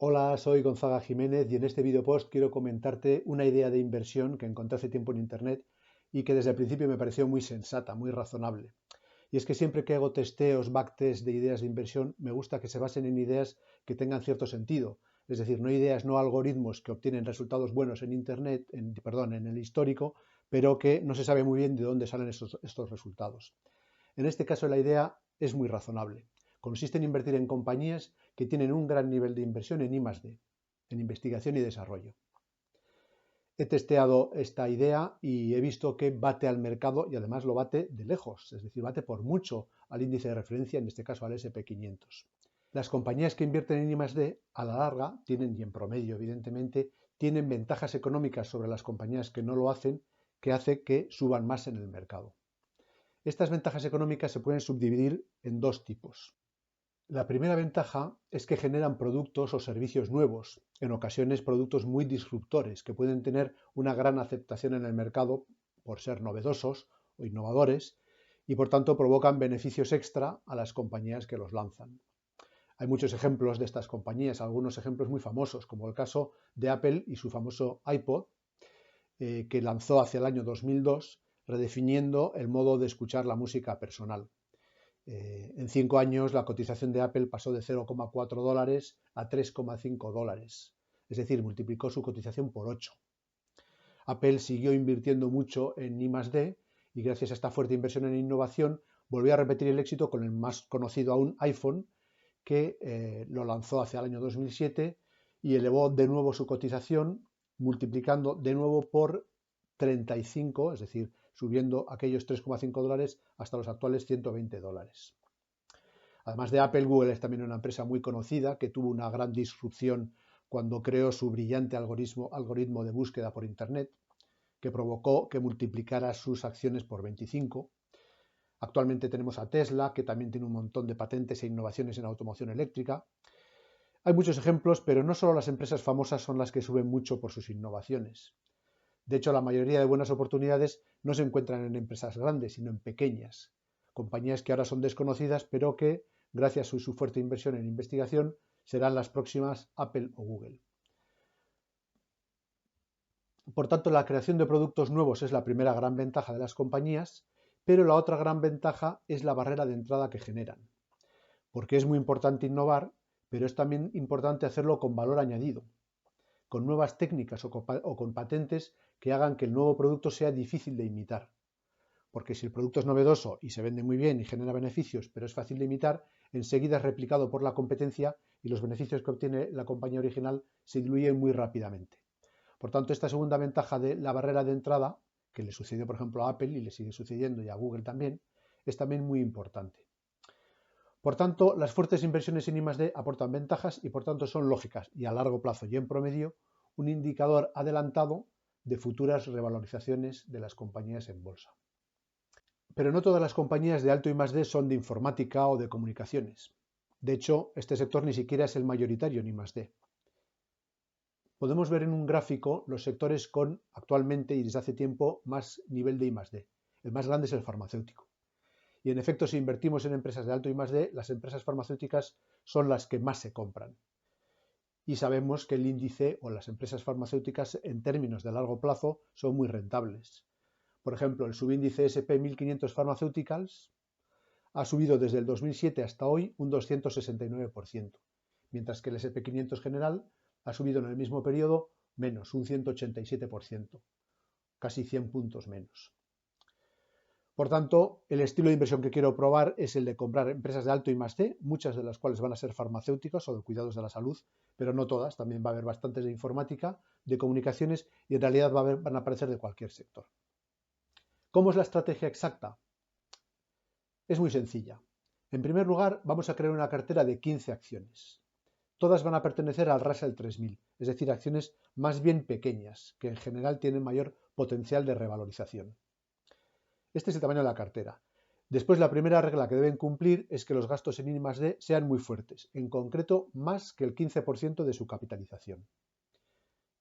Hola, soy Gonzaga Jiménez y en este video post quiero comentarte una idea de inversión que encontré hace tiempo en internet y que desde el principio me pareció muy sensata, muy razonable. Y es que siempre que hago testeos, backtest de ideas de inversión, me gusta que se basen en ideas que tengan cierto sentido. Es decir, no ideas, no algoritmos que obtienen resultados buenos en internet, en el histórico, pero que no se sabe muy bien de dónde salen estos resultados. En este caso la idea es muy razonable. Consiste en invertir en compañías que tienen un gran nivel de inversión en I+D, en investigación y desarrollo. He testeado esta idea y he visto que bate al mercado y además lo bate de lejos, es decir, bate por mucho al índice de referencia, en este caso al SP500. Las compañías que invierten en I+D a la larga tienen, y en promedio evidentemente, tienen ventajas económicas sobre las compañías que no lo hacen, que hace que suban más en el mercado. Estas ventajas económicas se pueden subdividir en dos tipos. La primera ventaja es que generan productos o servicios nuevos, en ocasiones productos muy disruptores, que pueden tener una gran aceptación en el mercado por ser novedosos o innovadores y por tanto provocan beneficios extra a las compañías que los lanzan. Hay muchos ejemplos de estas compañías, algunos ejemplos muy famosos, como el caso de Apple y su famoso iPod, que lanzó hacia el año 2002, redefiniendo el modo de escuchar la música personal. En 5 años la cotización de Apple pasó de 0,4 dólares a 3,5 dólares. Es decir, multiplicó su cotización por 8. Apple siguió invirtiendo mucho en I+D y gracias a esta fuerte inversión en innovación volvió a repetir el éxito con el más conocido aún iPhone, que lo lanzó hacia el año 2007 y elevó de nuevo su cotización, multiplicando de nuevo por 35, es decir, subiendo aquellos 3,5 dólares hasta los actuales 120 dólares. Además de Apple, Google es también una empresa muy conocida que tuvo una gran disrupción cuando creó su brillante algoritmo de búsqueda por Internet, que provocó que multiplicara sus acciones por 25. Actualmente tenemos a Tesla, que también tiene un montón de patentes e innovaciones en automoción eléctrica. Hay muchos ejemplos, pero no solo las empresas famosas son las que suben mucho por sus innovaciones. De hecho, la mayoría de buenas oportunidades no se encuentran en empresas grandes, sino en pequeñas, compañías que ahora son desconocidas, pero que, gracias a su fuerte inversión en investigación, serán las próximas Apple o Google. Por tanto, la creación de productos nuevos es la primera gran ventaja de las compañías, pero la otra gran ventaja es la barrera de entrada que generan, porque es muy importante innovar, pero es también importante hacerlo con valor añadido, con nuevas técnicas o con patentes que hagan que el nuevo producto sea difícil de imitar. Porque si el producto es novedoso y se vende muy bien y genera beneficios, pero es fácil de imitar, enseguida es replicado por la competencia y los beneficios que obtiene la compañía original se diluyen muy rápidamente. Por tanto, esta segunda ventaja de la barrera de entrada, que le sucedió por ejemplo a Apple y le sigue sucediendo y a Google también, es también muy importante. Por tanto, las fuertes inversiones en I+D aportan ventajas y por tanto son lógicas y a largo plazo y en promedio un indicador adelantado de futuras revalorizaciones de las compañías en bolsa. Pero no todas las compañías de alto I+D son de informática o de comunicaciones. De hecho, este sector ni siquiera es el mayoritario en I+D. Podemos ver en un gráfico los sectores con actualmente y desde hace tiempo más nivel de I+D. El más grande es el farmacéutico. Y en efecto, si invertimos en empresas de alto I+D, las empresas farmacéuticas son las que más se compran. Y sabemos que el índice o las empresas farmacéuticas en términos de largo plazo son muy rentables. Por ejemplo, el subíndice SP 1500 Pharmaceuticals ha subido desde el 2007 hasta hoy un 269%, mientras que el SP500 general ha subido en el mismo periodo menos, un 187%, casi 100 puntos menos. Por tanto, el estilo de inversión que quiero probar es el de comprar empresas de alto I+D, muchas de las cuales van a ser farmacéuticas o de cuidados de la salud, pero no todas, también va a haber bastantes de informática, de comunicaciones y en realidad van a aparecer de cualquier sector. ¿Cómo es la estrategia exacta? Es muy sencilla. En primer lugar, vamos a crear una cartera de 15 acciones. Todas van a pertenecer al Russell 3000, es decir, acciones más bien pequeñas, que en general tienen mayor potencial de revalorización. Este es el tamaño de la cartera. Después, la primera regla que deben cumplir es que los gastos en I+D sean muy fuertes, en concreto más que el 15% de su capitalización.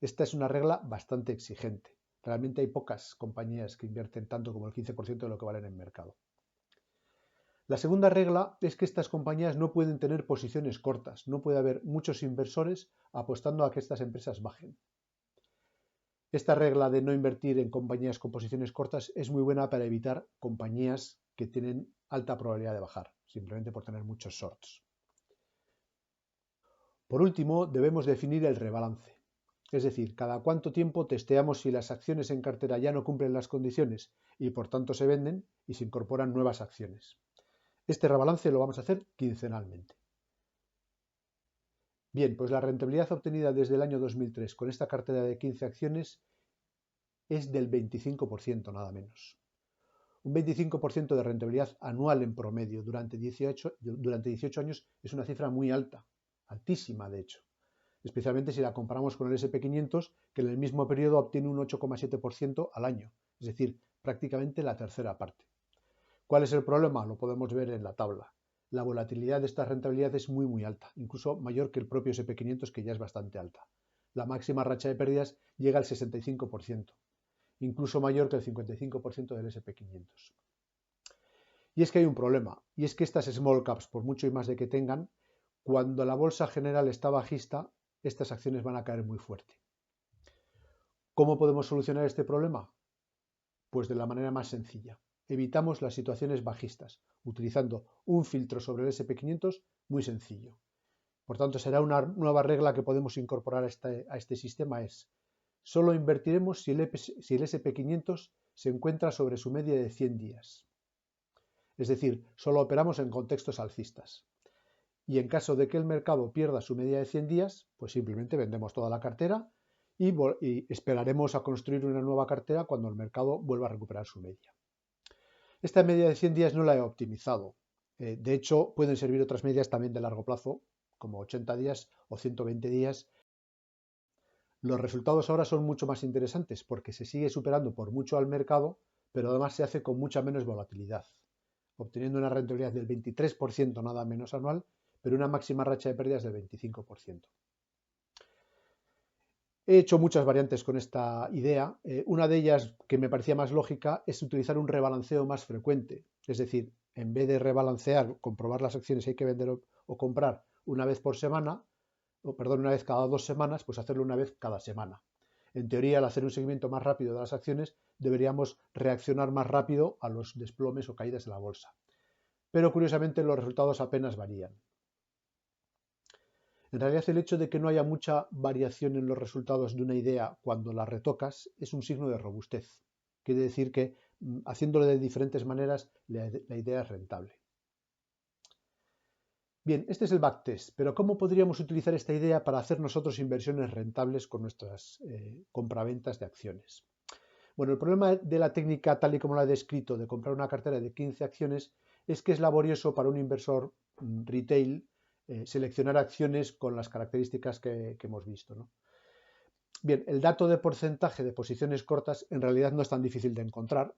Esta es una regla bastante exigente. Realmente hay pocas compañías que invierten tanto como el 15% de lo que valen en mercado. La segunda regla es que estas compañías no pueden tener posiciones cortas, no puede haber muchos inversores apostando a que estas empresas bajen. Esta regla de no invertir en compañías con posiciones cortas es muy buena para evitar compañías que tienen alta probabilidad de bajar, simplemente por tener muchos shorts. Por último, debemos definir el rebalance. Es decir, cada cuánto tiempo testeamos si las acciones en cartera ya no cumplen las condiciones y por tanto se venden y se incorporan nuevas acciones. Este rebalance lo vamos a hacer quincenalmente. Bien, pues la rentabilidad obtenida desde el año 2003 con esta cartera de 15 acciones es del 25%, nada menos. Un 25% de rentabilidad anual en promedio durante 18 años es una cifra muy alta, altísima de hecho, especialmente si la comparamos con el S&P 500, que en el mismo periodo obtiene un 8,7% al año, es decir, prácticamente la tercera parte. ¿Cuál es el problema? Lo podemos ver en la tabla. La volatilidad de esta rentabilidad es muy alta, incluso mayor que el propio S&P 500, que ya es bastante alta. La máxima racha de pérdidas llega al 65%, incluso mayor que el 55% del S&P 500. Y es que hay un problema, y es que estas small caps, por mucho y más de que tengan, cuando la bolsa general está bajista, estas acciones van a caer muy fuerte. ¿Cómo podemos solucionar este problema? Pues de la manera más sencilla. Evitamos las situaciones bajistas, utilizando un filtro sobre el S&P 500 muy sencillo. Por tanto, será una nueva regla que podemos incorporar a este sistema es: solo invertiremos si el S&P 500 se encuentra sobre su media de 100 días. Es decir, solo operamos en contextos alcistas. Y en caso de que el mercado pierda su media de 100 días, pues simplemente vendemos toda la cartera y esperaremos a construir una nueva cartera cuando el mercado vuelva a recuperar su media. Esta media de 100 días no la he optimizado. De hecho, pueden servir otras medias también de largo plazo, como 80 días o 120 días. Los resultados ahora son mucho más interesantes porque se sigue superando por mucho al mercado, pero además se hace con mucha menos volatilidad, obteniendo una rentabilidad del 23% nada menos anual, pero una máxima racha de pérdidas del 25%. He hecho muchas variantes con esta idea. Una de ellas, que me parecía más lógica, es utilizar un rebalanceo más frecuente. Es decir, en vez de rebalancear, comprobar las acciones que hay que vender o comprar una vez por semana, una vez cada 2 semanas, pues hacerlo una vez cada semana. En teoría, al hacer un seguimiento más rápido de las acciones, deberíamos reaccionar más rápido a los desplomes o caídas de la bolsa. Pero curiosamente los resultados apenas varían. En realidad, el hecho de que no haya mucha variación en los resultados de una idea cuando la retocas es un signo de robustez. Quiere decir que haciéndolo de diferentes maneras, la idea es rentable. Bien, este es el backtest, pero ¿cómo podríamos utilizar esta idea para hacer nosotros inversiones rentables con nuestras compraventas de acciones? Bueno, el problema de la técnica, tal y como la he descrito, de comprar una cartera de 15 acciones, es que es laborioso para un inversor retail seleccionar acciones con las características que hemos visto, ¿no? Bien, el dato de porcentaje de posiciones cortas en realidad no es tan difícil de encontrar.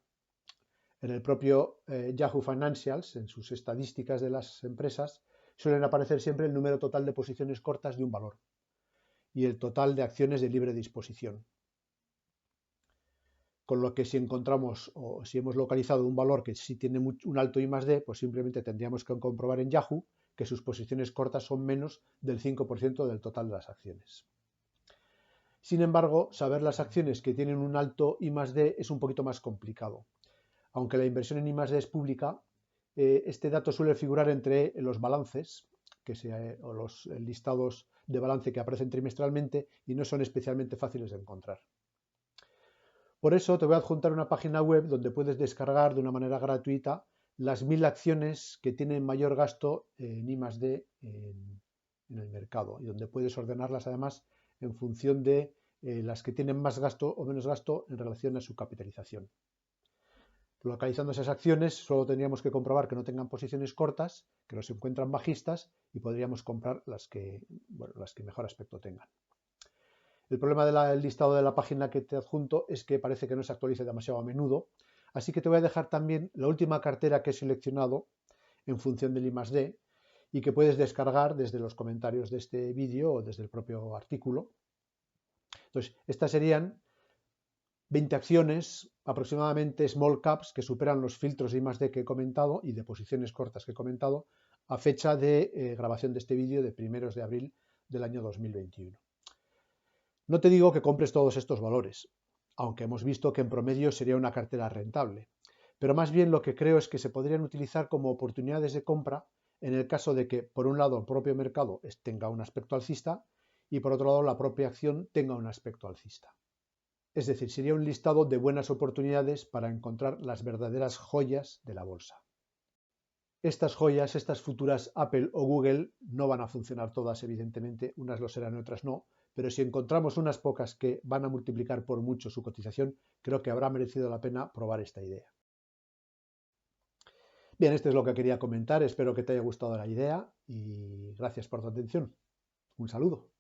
En el propio Yahoo Financials, en sus estadísticas de las empresas, suelen aparecer siempre el número total de posiciones cortas de un valor y el total de acciones de libre disposición. Con lo que si encontramos o si hemos localizado un valor que sí tiene un alto I+D, pues simplemente tendríamos que comprobar en Yahoo que sus posiciones cortas son menos del 5% del total de las acciones. Sin embargo, saber las acciones que tienen un alto I+D es un poquito más complicado. Aunque la inversión en I+D es pública, este dato suele figurar entre los balances o los listados de balance que aparecen trimestralmente y no son especialmente fáciles de encontrar. Por eso te voy a adjuntar una página web donde puedes descargar de una manera gratuita las 1000 acciones que tienen mayor gasto en I+D en el mercado y donde puedes ordenarlas además en función de las que tienen más gasto o menos gasto en relación a su capitalización. Localizando esas acciones solo tendríamos que comprobar que no tengan posiciones cortas, que no se encuentran bajistas y podríamos comprar las que mejor aspecto tengan. El problema del listado de la página que te adjunto es que parece que no se actualiza demasiado a menudo, así que te voy a dejar también la última cartera que he seleccionado en función del I+D y que puedes descargar desde los comentarios de este vídeo o desde el propio artículo. Entonces, estas serían 20 acciones aproximadamente small caps que superan los filtros de I+D que he comentado y de posiciones cortas que he comentado a fecha de grabación de este vídeo de 1 de abril del año 2021. No te digo que compres todos estos valores, aunque hemos visto que en promedio sería una cartera rentable, pero más bien lo que creo es que se podrían utilizar como oportunidades de compra en el caso de que, por un lado, el propio mercado tenga un aspecto alcista y, por otro lado, la propia acción tenga un aspecto alcista. Es decir, sería un listado de buenas oportunidades para encontrar las verdaderas joyas de la bolsa. Estas joyas, estas futuras Apple o Google, no van a funcionar todas, evidentemente, unas lo serán y otras no, pero si encontramos unas pocas que van a multiplicar por mucho su cotización, creo que habrá merecido la pena probar esta idea. Bien, esto es lo que quería comentar, espero que te haya gustado la idea y gracias por tu atención. Un saludo.